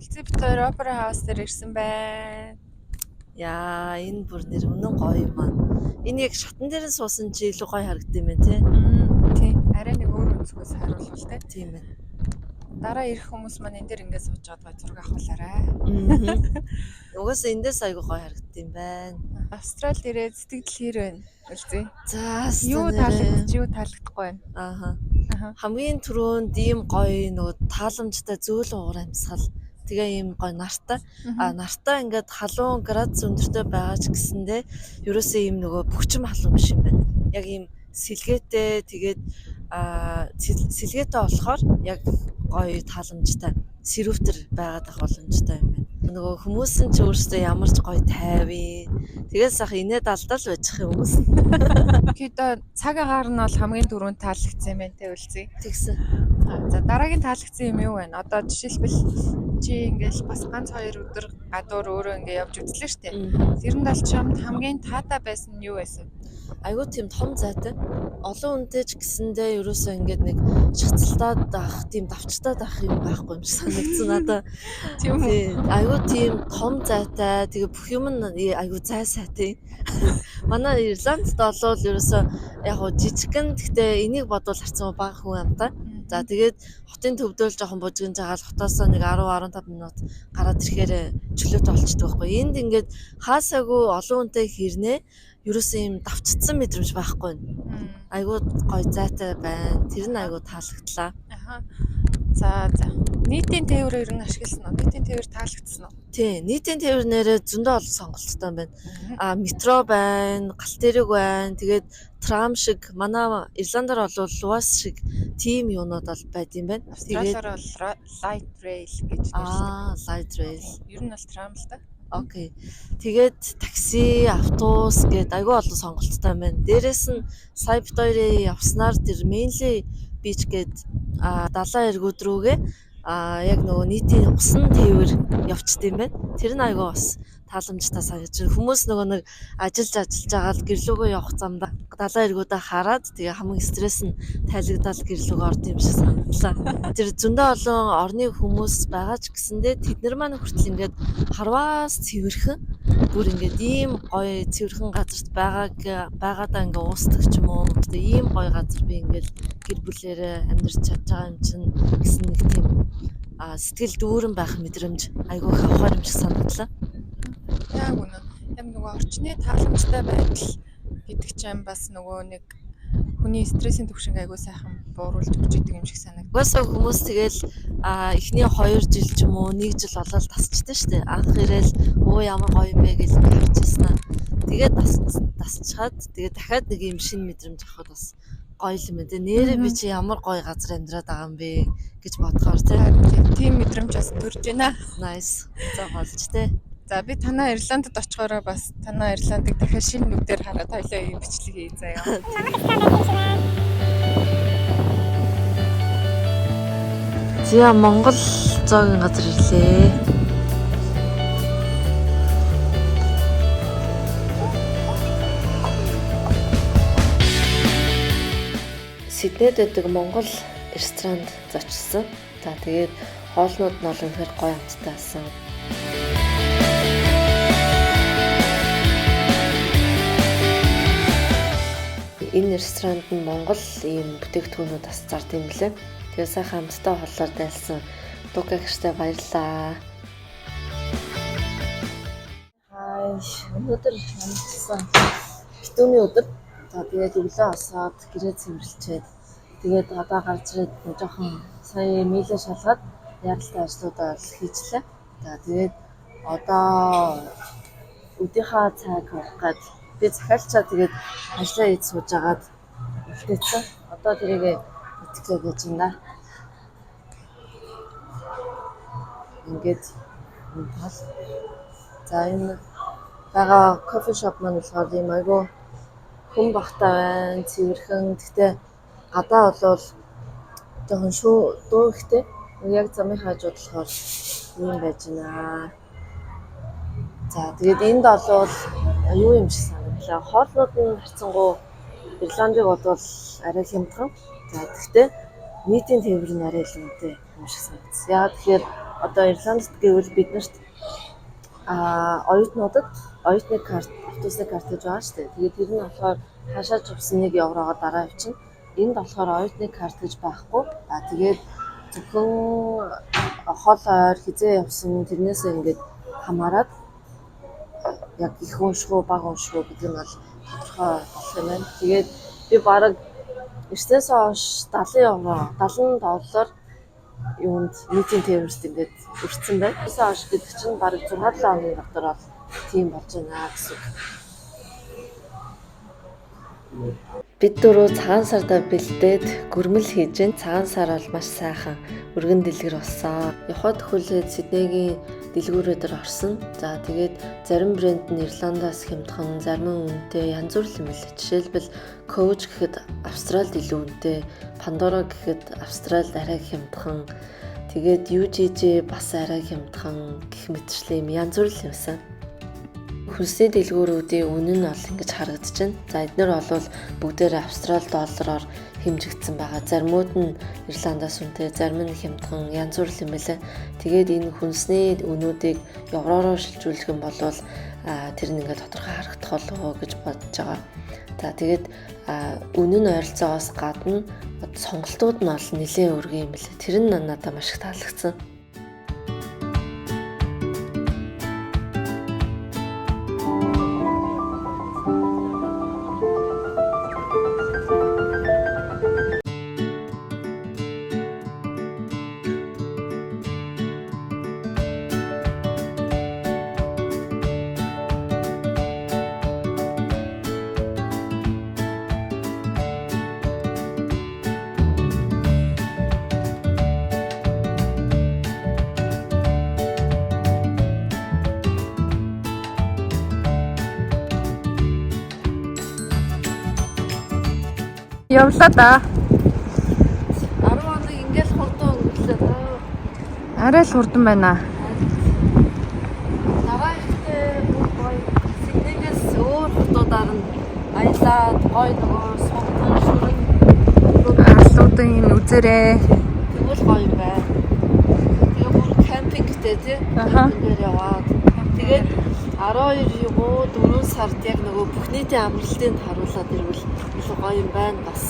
Үлзий бид хоёр опера хаус дээр ирсэн байна. Яа, энэ бүр нэр үнэн гоё юм аа. Энэ яг шатан дээр нь суусан чи илүү гоё харагдсан юм байна тий. Тийм. Арай нэг өөр өнцгөөс харуулвал тий. Тийм байна. Дараа ирэх хүмүүс маань энэ дээр ингээд сууж байгаа гоё зураг авахлаарай. Угаасаа эндээс айгүй гоё харагдсан юм байна. Австралид ирээд сэтгэл хэр байна? Үлзий. За Юу таалагдчих, юу таалагдахгүй байна? Ааха. Аха. Хамгийн түрүүнд ийм гоё нөгөө тааламжтай зөөлөн уур амьсгал. Тэгээ ийм гоё нартай. Нартай ингээд халуун градус өндөртэй байгаа ч гэсэндээ ерөөсөө ийм нөгөө бөхчм халуун биш юм байна. Яг ийм сэлгээтэй тэгээд сэлгээтэй болохоор яг гоё тааламжтай сэрүүтэр байгаад ах боломжтой юм байна. Нөгөө хүмүүс нь ч өөрсдөө ямар ч гоё тайвын. Тэгээс ах инээд алдал байж их хүмүүс. Гэхдээ цаг агаар нь бол хамгийн түрүүнд таалагдсан юм байна те Үлзий. Тэгсэн. За дараагийн таалагдсан юм юу байна? Одоо жишээлбэл чи ингээл бас ганц 2 өдөр гадуур өөрөө ингээ явж үзлээ штэ. Тэрэнд бол чамд хамгийн таатай байсан нь юу байсан? Айгуу тийм том зайтай. Олон хүнтэй ч гэсэндээ ерөөсөө ингээд нэг шацалтаад авах, тийм давчтаад авах юм байхгүй юм шиг санагдсан надад. Тийм үү? Айгуу тийм том зайтай. Тэгээ бүх юм нь айгуу зай сайтай. Манай Ирландд болвол ерөөсөө яг гоо жижигэн гэхдээ энийг бодвол харцсан бага хүн амтай. За тэгээд хотын төвдөө л жоохон бужигэн жагаал хотоосоо нэг 10-15 минут гараад ирэхээр чөлөөтэй болчдөг байхгүй. Энд ингээд хаасаагүй олон хүнтэй хэрнээ ерөөсөө юм давчцсан мэдрэмж байхгүй. Айгуу гоё зайтай байна. Тэр нь айгуу таалагдлаа. Аха. За. Нийтийн тээврээр ер нь ашигласан уу? Нийтийн тээвэр таалагдсан уу? Тий, нийтийн тээвэр нэрээ зөндөө олон сонголттой байна. Метро байна, галт тэрэг байна. Тэгээд трам шиг манай Ирландаар бол луас шиг тийм юунууд бол байд юм байна. Австралиар бол light rail гэж нэршдэг. Light rail. Ер нь бол трам л да. Окей. Тэгээд такси, автобус гээд айгүй олон сонголттой байна. Дээрээс нь сая бит хоёрын явснаар тэр mainly beach гээд 70 эргүүд рүүгээ яг нөгөө нийтийн усан тээвэр явчт юм байна. Тэр нь айгүй бас тааламжтай санагдаж байна. Хүмүүс нөгөө нэг ажиллаж байгаа л гэрлүүгөө явах замдаа 70 эргүүдээ хараад тэгээ хамгийн стресс нь тайлагдаад гэрлүүгөө орд юм шиг санагдлаа. Тэр зөндөө олон орны хүмүүс байгаа ч гэсэндээ тэд нар маань хүртэл ингээд харваас цэвэрхэн бүр ингээд ийм гоё цэвэрхэн газарт байгаадаа ингээд уусдаг ч юм уу. Тэгээ ийм гоё газар би ингээд гэр бүлээрээ амьдарч чадж байгаа юм чинь гэсэн нэг тийм сэтгэл дүүрэн байх мэдрэмж айгүй их авахар юм шиг санагдлаа. Яг үнэ. Яг нөгөө орчны тааламжтай байдал гэдэг чинь бас нөгөө нэг хүний стрессийн түвшинг айгүй сайхан бууруулж өгч идэг юм шиг санагдав. Угаасаа хүмүүс тэгэл эхний 2 жил ч юм уу 1 жил болоод тасчихдээ штэ. Анх ирээл ямар гоё юм бэ гэж харж ирсэн. Тэгээд тасчаад тэгээд дахиад нэг юм шинэ мэдрэмж авахд бас гоё юм ээ. Нэрээ би чи ямар гоё газар амьдраад байгаа юм бэ гэж бодохоор тийм мэдрэмж бас төрж байна. Nice. За болж те. За би танаа Ирландд очихороо бас танаа Ирландыг дахиад шинэ нүдээр хараад хоёлоо ийм бичлэг хий заяа. За Монгол зоогийн газар ирлээ. Сиднейд байдаг Монгол ресторанд зочсон. За тэгээд хоолнууд нь олон ихэр гоё амттай байсан. Энэ ресторанд нь Монгол ийм бүтээгдэхүүнүүд бас зард юм лээ. Тэгээ сайхан амттай хооллоор дайлсан Дука гэртээ баярлаа. Өнөөдөр амтсан битүүний өдөр. За тэгээд өглөө осоод гэрээ цэвэрлчээд тэгээд одоо гарч ирээд жоохон сая мэйлээ шалгаад яралтай ажлуудаа хийжлээ. За тэгээд одоо өдийнхаа цаг авах гээд би захиалчаа тэгээд ажиллаа хийж сууж агаад үлдээсэн. Одоо тэрийгээ итгэлээ гэж юм да. Ингээд тал. За энэ байгаа кофе шоп маань болохоор ийм айгүй хүн багтаа байна, цэвэрхэн. Гэхдээ гадаа болвол жоохон дуу ихтэй. Яг замын хажууд болохоор ийм байж байна. За тэгээд энд болвол юу юм шиг санагдлаа. Хоолнууд нь харцангуй Ирландыг бодвол арай хямдхан. За гэхдээ нийтийн тээвэр нь арай л үнэтэй юм шиг санагдсан. Яагаад тэгэхээр одоо Ирландд гэвэл биднэрт оюутнуудад оюутны карт, автобусны карт гэж байгаа шүү дээ. Тэгээд тэр нь болохоор хаашаа ч явсан 1 еврогоо дараа явчихна. Энд болохоор оюутны карт гэж байхгүй. Тэгээд зөвхөн хол ойр хизээ явсан тэрнээсээ ингээд хамаарат яг их унших уу, бага унших уу гэдэг нь бол тодорхой болох юм байна. Тэгээд би бараг эртнээс хойш 70 евро, 70 доллар юунд нийтийн тээвэрт ингээд өртсөн байна. Эртнээс хойш гэдэг чинь бараг 6-7 хоногийн дотор бол тийм болж байна гэсэн. Бид дөрөв цагаан сарда бэлдээд гүрмэл хийж гэн. Цагаан сар бол маш сайхан өргөн дэлгэр болсон. Явахад хөлөөд Сиднейгийн дэлгүүрээр орсон. За тэгээд зарим брэнд нь Ирландаас хямдхан, зарим нь үнэтэй янз бүр юм билээ. Жишээлбэл Coach гэхэд Австралид илүү үнэтэй, Pandora гэхэд Австралид арай хямдхан, тэгээд UGG бас арай хямдхан гэх мэтчлээ юм янз бүр юмсан. Хөлсний дэлгүүрүүдийн үнэ нь бол ингэж харагдаж байна. За эдгээр бол бүгдээрээ Австрали доллараар хэмжигдсэн байгаа. Заримуд нь Ирландаас үнэтэй, зарим нь хямдхан янз бүр юм байлаа. Тэгээд энэ хүнсний үнүүдийг евроор шилжүүлэх юм бол тэр нь ингээд тодорхой харагдах болов гэж бодож байгаа. За тэгээд үнэ нь ойролцоогоос гадна сонголтууд нь бол нэлээд өргөн юм байлаа. Тэр нь надад маш их таалагдсан. Явлаа да. 10 хоног ингээл хурдан өнгөрлөө. Арай л хурдан байна. Наваахтай гоё. Сиднейгээс өөр хотуудаар нь аялаад гоё нөгөө сувган шүрэн Арлуудын энэ үзээрээ тэгвэл гоё юм байна. Тэгээ бүр кемпингтэй тий. Кемпингээр яваад. Тэгээд 12 4 сард яг нөгөө бүх нийтийн амралтыг харуулад ирвэл илүү гоё юм байна бас.